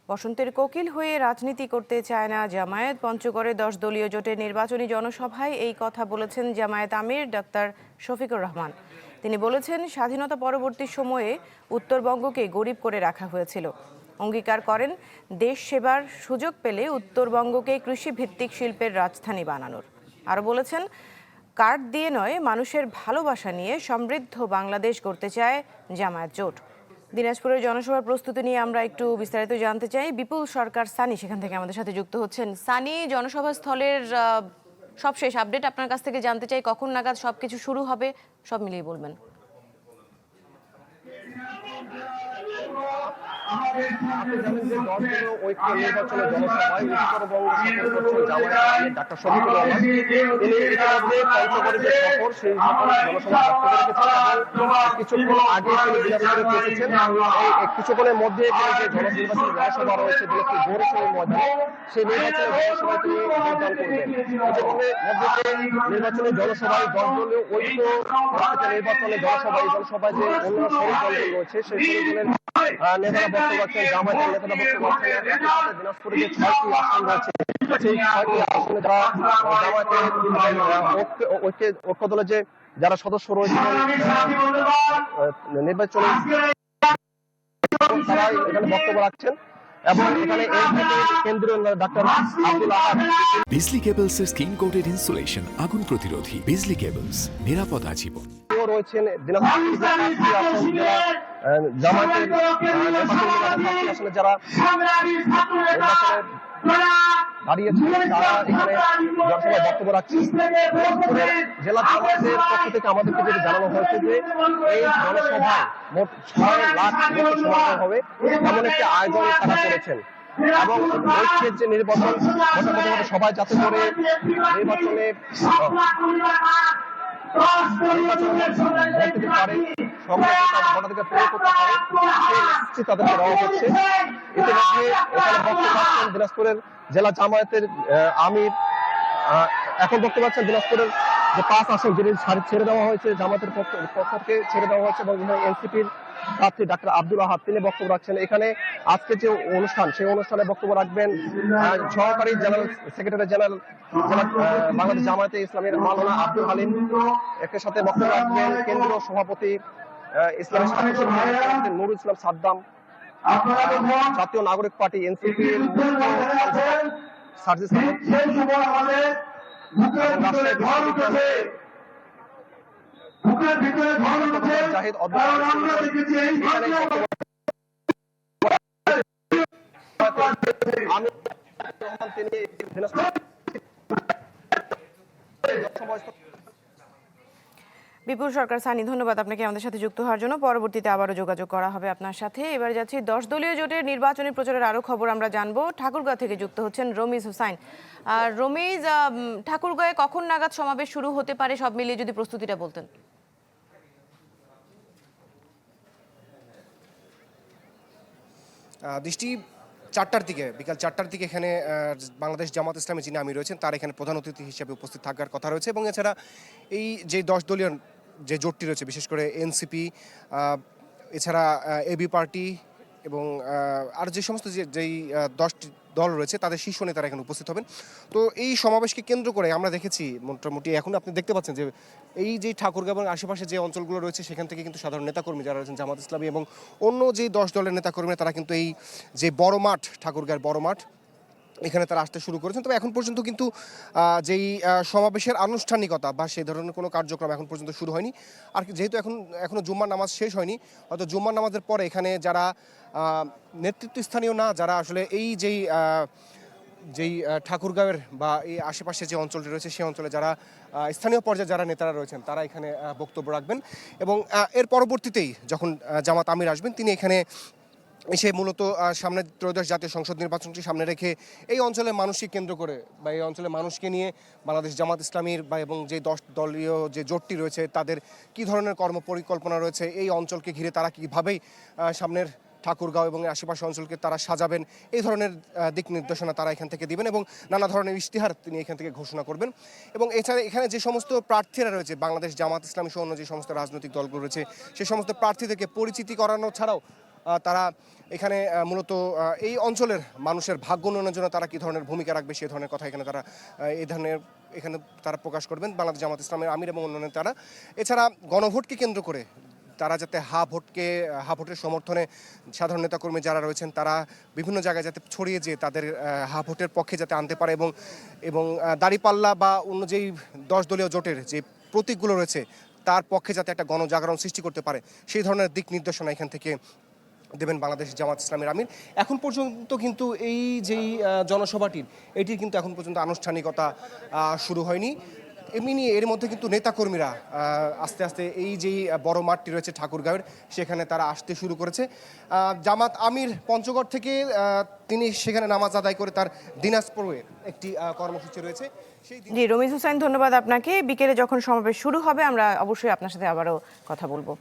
বসন্তের কোকিল হয়ে রাজনীতি করতে চায় না জামায়াত। পঞ্চগড়ে 10 দলীয় জোটের নির্বাচনী জনসভায় এই কথা বলেছেন জামায়াত আমির ডাক্তার শফিকুর রহমান। তিনি বলেছেন, স্বাধীনতা পরবর্তী সময়ে উত্তরবঙ্গকে গরিব করে রাখা হয়েছিল। অঙ্গীকার করেন দেশ সেবার সুযোগ পেলে উত্তরবঙ্গকে কৃষিভিত্তিক শিল্পের রাজধানী বানানোর। আরও বলেছেন, কার্ড দিয়ে নয়, মানুষের ভালোবাসা নিয়ে সমৃদ্ধ বাংলাদেশ গড়তে চায় জামায়াত জোট। দিনাজপুরের জনসভার প্রস্তুতি নিয়ে আমরা একটু বিস্তারিত জানতে চাই। বিপুল সরকার সানি সেখান থেকে আমাদের সাথে যুক্ত হচ্ছেন। সানি, জনসভা স্থলের সবশেষ আপডেট আপনার কাছ থেকে জানতে চাই। কখন নাগাদ সবকিছু শুরু হবে, সব মিলিয়ে বলবেন। আপনি জানেন যে 10 দলীয় ঐক্য নির্বাচনে জনসভায় উত্তরবঙ্গ সফর করছেন জামায়াত ডাক্তার শফিকুর রহমান। তিনি ইতিমধ্যে পঞ্চগড়ে যে সফর, সেই সফরে জনসভা বক্তব্য রেখেছেন। কিছুক্ষণ আগে তিনি দিনাজপুরে পৌঁছেছেন। এই কিছুক্ষণের মধ্যে তিনি যে জননির্বাচনী জনসভা রয়েছে দিনাজপুর গৌরসভা ময়দানে, সেই নির্বাচনী জনসভায় তিনি যোগদান করবেন। ইতিমধ্যে নির্বাচনী জনসভায় 10 দলীয় ঐক্য নির্বাচনী জনসভায় যে অন্য শরিক দলগুলো রয়েছে, সেই শরিক দলের নেতারা বক্তব্য রাখছেন, জামায়াতের নেতারা বক্তব্য রাখছেন। দিনাজপুরে যে 6টি আসন রয়েছে, সেই 6টি আসনে যারা জামায়াতের ঐক্য দলের যে যারা সদস্য রয়েছেন নির্বাচনী, তারা এখানে বক্তব্য রাখছেন। এবং এখানে কেন্দ্রীয় ডাক্তার আব্দুল আহাদ। বিজলি কেবলস এর স্কিন কোটেড ইনসুলেশন আগুন প্রতিরোধী। বিজলি কেবলস, নিরাপদ আজীবন। রয়েছেন জামায়াতের আসলে যারা দাঁড়িয়েছেন, তারা এখানে জনসভায় বক্তব্য রাখছেন। জেলা জামায়াতের পক্ষ থেকে আমাদেরকে যেটা জানানো হয়েছে যে এই জনসভায় মোট 6 লাখ সমাগম হবে, এমন একটি আয়োজন তারা করেছেন। এবং ঐক্যের যে নির্বাচন, সবাই যাতে করে নির্বাচনে ভোটাধিকার প্রয়োগ করতে পারে, সেই মেসেজটি তাদেরকে দেওয়া হচ্ছে। ইতিমধ্যে এখানে বক্তব্য রাখছেন দিনাজপুরের জেলা জামায়াতের আমির। এখন বক্তব্য রাখছেন দিনাজপুরের যে 5 আসন যেটি ছেড়ে দেওয়া হয়েছে, জামায়াতের পক্ষ থেকে ছেড়ে দেওয়া হয়েছে, এবং এনসিপির প্রার্থী ডাক্তার আব্দুল আহাদ তিনি বক্তব্য রাখছেন। এখানে আজকে যে অনুষ্ঠান, সেই অনুষ্ঠানে বক্তব্য রাখবেন সহকারী জেনারেল সেক্রেটারি জেনারেল বাংলাদেশ জামায়াতে ইসলামের মাওলানা আব্দুল হালিম। এর সাথে বক্তব্য রাখবেন কেন্দ্রীয় সভাপতি ইসলামী নুরুল ইসলাম সাদ্দাম, জাতীয় নাগরিক পার্টি এনসিপির সার্জিস জাহিদ বিপুল সরকার সানি, ধন্যবাদ আপনাকে আমাদের সাথে যুক্ত হওয়ার জন্য। পরবর্তীতে আবারও যোগাযোগ করা হবে আপনার সাথে। এবার যাচ্ছি 10 দলীয় জোটের নির্বাচনী প্রচারের আরও খবর আমরা জানবো। ঠাকুরগাঁও থেকে যুক্ত হচ্ছেন রমিজ হুসাইন। রমিজ, ঠাকুরগাঁয়ে কখন নাগাদ সমাবেশ শুরু হতে পারে, সব মিলিয়ে যদি প্রস্তুতিটা বলতেন। দৃষ্টি 4টার দিকে, বিকাল 4টার দিকে এখানে বাংলাদেশ জামাত ইসলামী যিনি আমির রয়েছেন, তার এখানে প্রধান অতিথি হিসেবে উপস্থিত থাকার কথা রয়েছে। এবং এছাড়া এই যে 10 দলীয় যে জোটটি রয়েছে, বিশেষ করে এনসিপি, এছাড়া এবি পার্টি এবং আর যে সমস্ত যেই 10টি দল রয়েছে, তাদের শীর্ষ নেতারা এখানে উপস্থিত হবেন। তো এই সমাবেশকে কেন্দ্র করে আমরা দেখেছি মোটামুটি এখন আপনি দেখতে পাচ্ছেন যে এই যে ঠাকুরগাঁও এবং আশেপাশে যে অঞ্চলগুলো রয়েছে, সেখান থেকে কিন্তু সাধারণ নেতাকর্মী যারা রয়েছেন জামাত ইসলামী এবং অন্য যেই 10 দলের নেতাকর্মীরা, তারা কিন্তু এই যে বড় মাঠ, ঠাকুরগাঁওয়ের বড় মাঠ, এখানে তারা আসতে শুরু করেছেন। তবে এখন পর্যন্ত কিন্তু যেই সমাবেশের আনুষ্ঠানিকতা বা সেই ধরনের কোনো কার্যক্রম এখন পর্যন্ত শুরু হয়নি। আর যেহেতু এখনও জুম্মার নামাজ শেষ হয়নি, হয়তো জুম্মার নামাজের পরে এখানে যারা নেতৃত্বস্থানীয় না, যারা আসলে এই যেই ঠাকুরগাঁওয়ের বা এই আশেপাশে যে অঞ্চলটি রয়েছে, সেই অঞ্চলে যারা স্থানীয় পর্যায়ে যারা নেতারা রয়েছেন, তারা এখানে বক্তব্য রাখবেন। এবং এর পরবর্তীতেই যখন জামাত আমির আসবেন, তিনি এখানে এসে মূলত সামনে ত্রয়োদশ জাতীয় সংসদ নির্বাচনটি সামনে রেখে এই অঞ্চলের মানুষকে কেন্দ্র করে বা এই অঞ্চলের মানুষকে নিয়ে বাংলাদেশ জামাত ইসলামীর বা এবং যে 10 দলীয় যে জোটটি রয়েছে, তাদের কি ধরনের কর্মপরিকল্পনা রয়েছে, এই অঞ্চলকে ঘিরে তারা কীভাবেই সামনের ঠাকুরগাঁও এবং আশেপাশে অঞ্চলকে তারা সাজাবেন, এই ধরনের দিক নির্দেশনা তারা এখান থেকে দিবেন এবং নানা ধরনের ইশতেহার তিনি এখান থেকে ঘোষণা করবেন। এবং এছাড়া এখানে যে সমস্ত প্রার্থীরা রয়েছে, বাংলাদেশ জামাত ইসলামী সহ অন্য যে সমস্ত রাজনৈতিক দলগুলো রয়েছে, সেই সমস্ত প্রার্থীদেরকে পরিচিতি করানো ছাড়াও তারা এখানে মূলত এই অঞ্চলের মানুষের ভাগ্য উন্নয়নের জন্য তারা কী ধরনের ভূমিকা রাখবে সেই ধরনের কথা এখানে তারা এই ধরনের এখানে তারা প্রকাশ করবেন বাংলাদেশ জামাত ইসলামের আমির এবং অন্যান্য তারা। এছাড়া গণভোটকে কেন্দ্র করে তারা যাতে হা ভোটের সমর্থনে সাধারণ নেতাকর্মী যারা রয়েছেন তারা বিভিন্ন জায়গায় যাতে ছড়িয়ে যেয়ে তাদের হা ভোটের পক্ষে যাতে আনতে পারে এবং দাঁড়িপাল্লা বা অন্য যেই 10 দলীয় জোটের যে প্রতীকগুলো রয়েছে তার পক্ষে যাতে একটা গণজাগরণ সৃষ্টি করতে পারে সেই ধরনের দিক নির্দেশনা এখান থেকে দেবেন বাংলাদেশ জামাত ইসলামের আমির। এখন পর্যন্ত কিন্তু এই যেই জনসভাটির এটির কিন্তু এখন পর্যন্ত আনুষ্ঠানিকতা শুরু হয়নি। এমনি নিয়ে এর মধ্যে কিন্তু নেতাকর্মীরা আস্তে আস্তে এই যেই বড় মাঠটি রয়েছে ঠাকুরগাঁওয়ের সেখানে তারা আসতে শুরু করেছে। জামাত আমির পঞ্চগড় থেকে তিনি সেখানে নামাজ আদায় করে তার দিনাজপুরে একটি কর্মসূচি রয়েছে সেই জি রমিজ হোসেন, ধন্যবাদ আপনাকে। বিকেলে যখন সমাবেশ শুরু হবে আমরা অবশ্যই আপনার সাথে আবারও কথা বলবো।